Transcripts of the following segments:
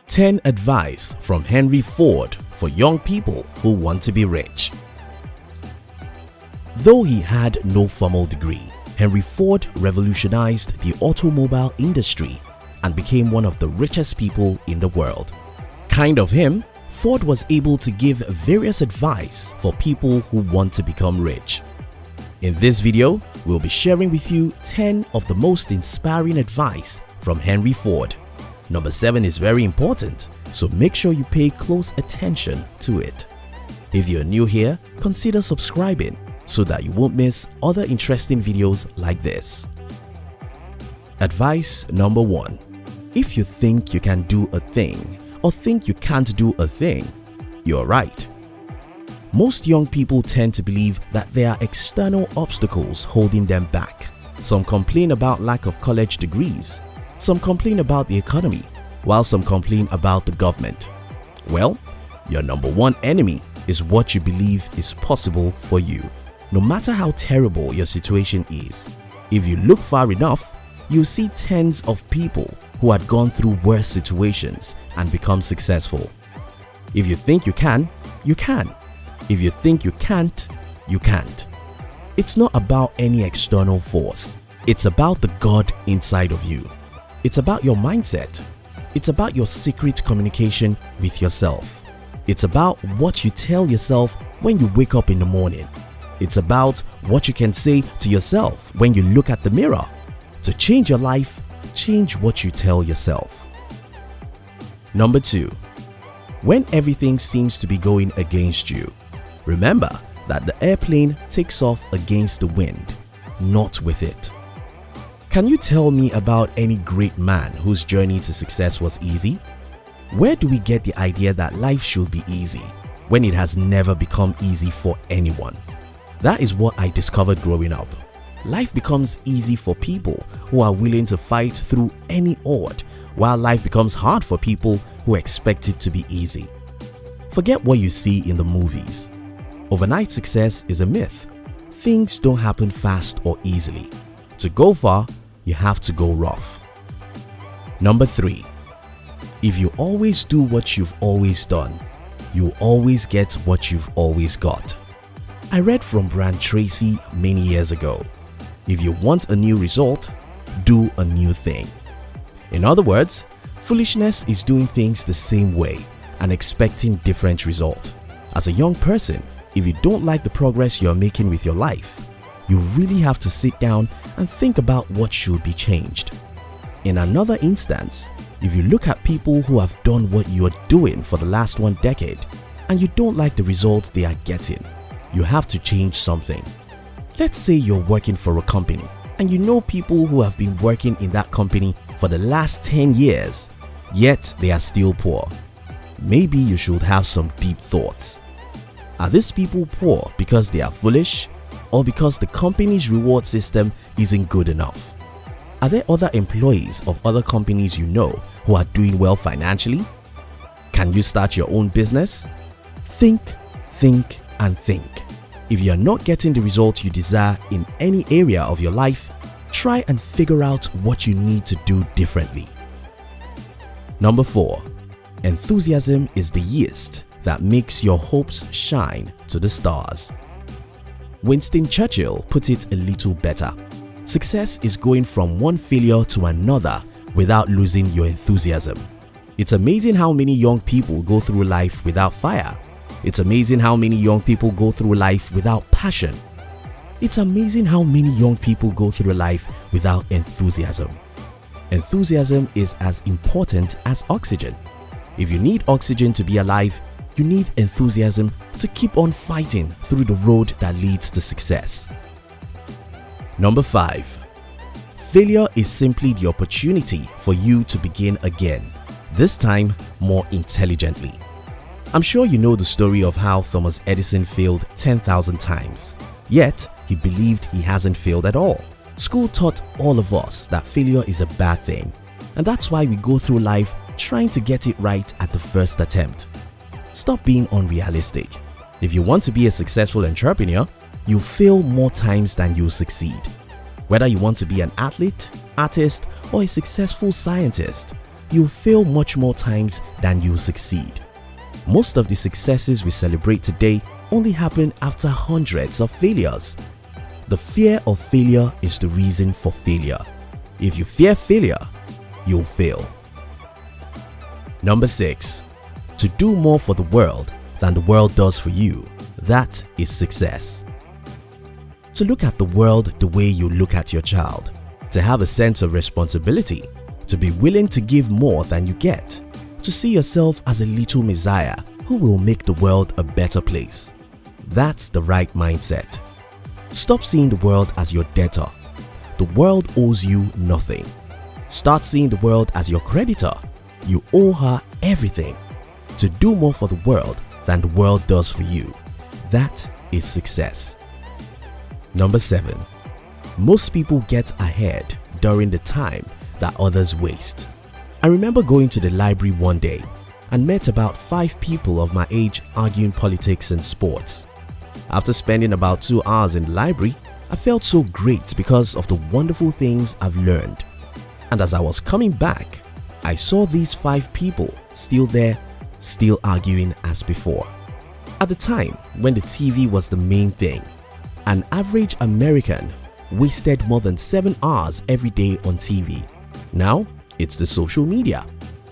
10 Advice from Henry Ford for young people who want to be rich. Though he had no formal degree, Henry Ford revolutionized the automobile industry and became one of the richest people in the world. Kind of him, Ford was able to give various advice for people who want to become rich. In this video, we'll be sharing with you 10 of the most inspiring advice from Henry Ford. Number 7 is very important, so make sure you pay close attention to it. If you're new here, consider subscribing so that you won't miss other interesting videos like this. Advice number 1. If you think you can do a thing or think you can't do a thing, you're right. Most young people tend to believe that there are external obstacles holding them back. Some complain about lack of college degrees. Some complain about the economy, while some complain about the government. Well, your number one enemy is what you believe is possible for you. No matter how terrible your situation is, if you look far enough, you'll see tens of people who had gone through worse situations and become successful. If you think you can, you can. If you think you can't, you can't. It's not about any external force. It's about the God inside of you. It's about your mindset. It's about your secret communication with yourself. It's about what you tell yourself when you wake up in the morning. It's about what you can say to yourself when you look at the mirror. To change your life, change what you tell yourself. Number 2. When everything seems to be going against you, remember that the airplane takes off against the wind, not with it. Can you tell me about any great man whose journey to success was easy? Where do we get the idea that life should be easy when it has never become easy for anyone? That is what I discovered growing up. Life becomes easy for people who are willing to fight through any odd, while life becomes hard for people who expect it to be easy. Forget what you see in the movies. Overnight success is a myth. Things don't happen fast or easily. To go far, you have to go rough. Number 3. If you always do what you've always done, you always get what you've always got. I read from Brian Tracy many years ago. If you want a new result, do a new thing. In other words, foolishness is doing things the same way and expecting different result. As a young person, if you don't like the progress you're making with your life, you really have to sit down and think about what should be changed. In another instance, if you look at people who have done what you are doing for the last 1 decade and you don't like the results they are getting, you have to change something. Let's say you're working for a company and you know people who have been working in that company for the last 10 years, yet they are still poor. Maybe you should have some deep thoughts. Are these people poor because they are foolish or because the company's reward system isn't good enough? Are there other employees of other companies you know who are doing well financially? Can you start your own business? Think, and think. If you are not getting the result you desire in any area of your life, try and figure out what you need to do differently. Number 4. Enthusiasm is the yeast that makes your hopes shine to the stars. Winston Churchill put it a little better. Success is going from one failure to another without losing your enthusiasm. It's amazing how many young people go through life without fire. It's amazing how many young people go through life without passion. It's amazing how many young people go through life without enthusiasm. Enthusiasm is as important as oxygen. If you need oxygen to be alive, you need enthusiasm to keep on fighting through the road that leads to success. Number 5. Failure is simply the opportunity for you to begin again, this time more intelligently. I'm sure you know the story of how Thomas Edison failed 10,000 times, yet he believed he hasn't failed at all. School taught all of us that failure is a bad thing, and that's why we go through life trying to get it right at the first attempt. Stop being unrealistic. If you want to be a successful entrepreneur, you'll fail more times than you'll succeed. Whether you want to be an athlete, artist, or a successful scientist, you'll fail much more times than you'll succeed. Most of the successes we celebrate today only happen after hundreds of failures. The fear of failure is the reason for failure. If you fear failure, you'll fail. Number 6. To do more for the world than the world does for you. That is success. To look at the world the way you look at your child. To have a sense of responsibility. To be willing to give more than you get. To see yourself as a little Messiah who will make the world a better place. That's the right mindset. Stop seeing the world as your debtor. The world owes you nothing. Start seeing the world as your creditor. You owe her everything. To do more for the world than the world does for you. That is success. Number 7. Most people get ahead during the time that others waste. I remember going to the library one day and met about 5 people of my age arguing politics and sports. After spending about 2 hours in the library, I felt so great because of the wonderful things I've learned. And as I was coming back, I saw these 5 people still there, still arguing as before. At the time when the TV was the main thing, an average American wasted more than 7 hours every day on TV. Now, it's the social media.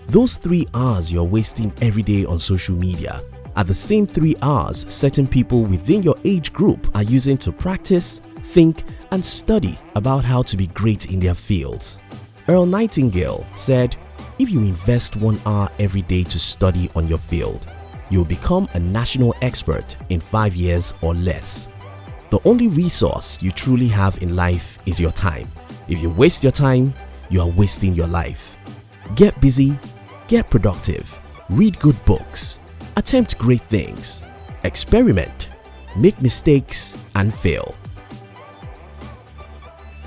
Those 3 hours you're wasting every day on social media are the same 3 hours certain people within your age group are using to practice, think, and study about how to be great in their fields. Earl Nightingale said, if you invest 1 hour every day to study on your field, you'll become a national expert in 5 years or less. The only resource you truly have in life is your time. If you waste your time, you are wasting your life. Get busy, get productive, read good books, attempt great things, experiment, make mistakes, and fail.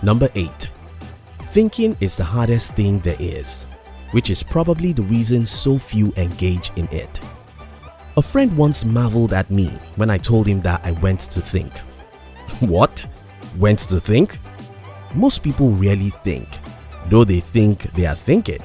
Number 8. Thinking is the hardest thing there is, which is probably the reason so few engage in it. A friend once marveled at me when I told him that I went to think. What? Went to think? Most people rarely think, though they think they are thinking.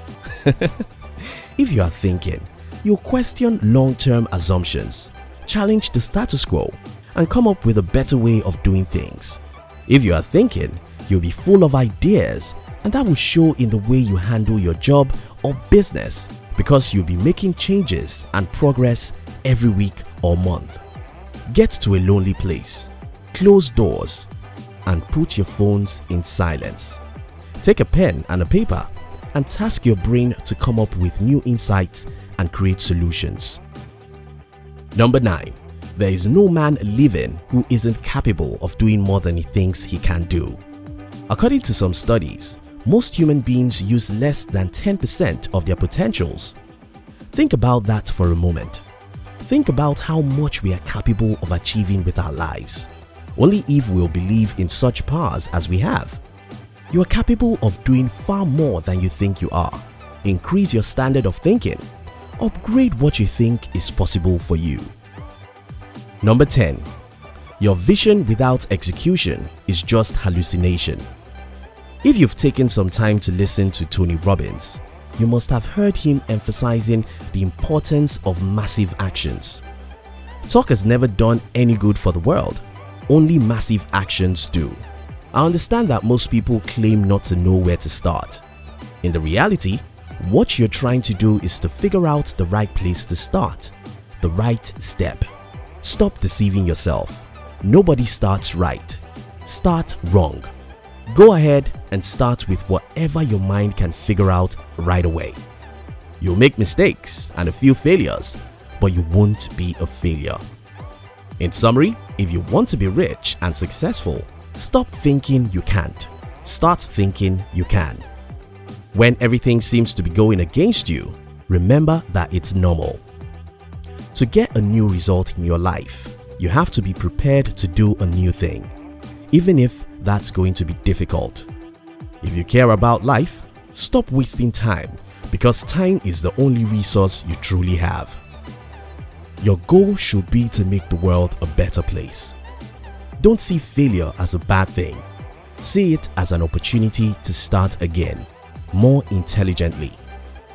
If you are thinking, you'll question long-term assumptions, challenge the status quo, and come up with a better way of doing things. If you are thinking, you'll be full of ideas, and that will show in the way you handle your job or business because you'll be making changes and progress every week or month. Get to a lonely place, close doors, and put your phones in silence. Take a pen and a paper and task your brain to come up with new insights and create solutions. Number 9. There is no man living who isn't capable of doing more than he thinks he can do. According to some studies, most human beings use less than 10% of their potentials. Think about that for a moment. Think about how much we are capable of achieving with our lives. Only if we'll believe in such powers as we have. You are capable of doing far more than you think you are. Increase your standard of thinking. Upgrade what you think is possible for you. Number 10. Your vision without execution is just hallucination. If you've taken some time to listen to Tony Robbins, you must have heard him emphasizing the importance of massive actions. Talk has never done any good for the world. Only massive actions do. I understand that most people claim not to know where to start. In the reality, what you're trying to do is to figure out the right place to start, the right step. Stop deceiving yourself. Nobody starts right. Start wrong. Go ahead and start with whatever your mind can figure out right away. You'll make mistakes and a few failures, but you won't be a failure. In summary, if you want to be rich and successful, stop thinking you can't. Start thinking you can. When everything seems to be going against you, remember that it's normal. To get a new result in your life, you have to be prepared to do a new thing, even if that's going to be difficult. If you care about life, stop wasting time because time is the only resource you truly have. Your goal should be to make the world a better place. Don't see failure as a bad thing. See it as an opportunity to start again, more intelligently.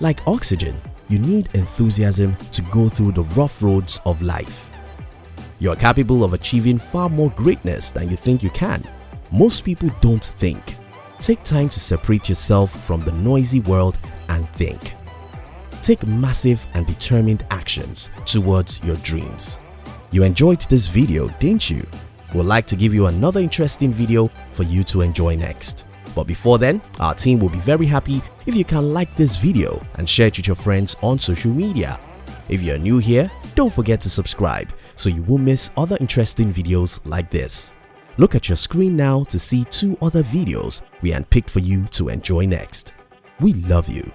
Like oxygen, you need enthusiasm to go through the rough roads of life. You are capable of achieving far more greatness than you think you can. Most people don't think. Take time to separate yourself from the noisy world and think. Take massive and determined actions towards your dreams. You enjoyed this video, didn't you? We'd like to give you another interesting video for you to enjoy next. But before then, our team will be very happy if you can like this video and share it with your friends on social media. If you're new here, don't forget to subscribe so you won't miss other interesting videos like this. Look at your screen now to see 2 other videos we handpicked for you to enjoy next. We love you.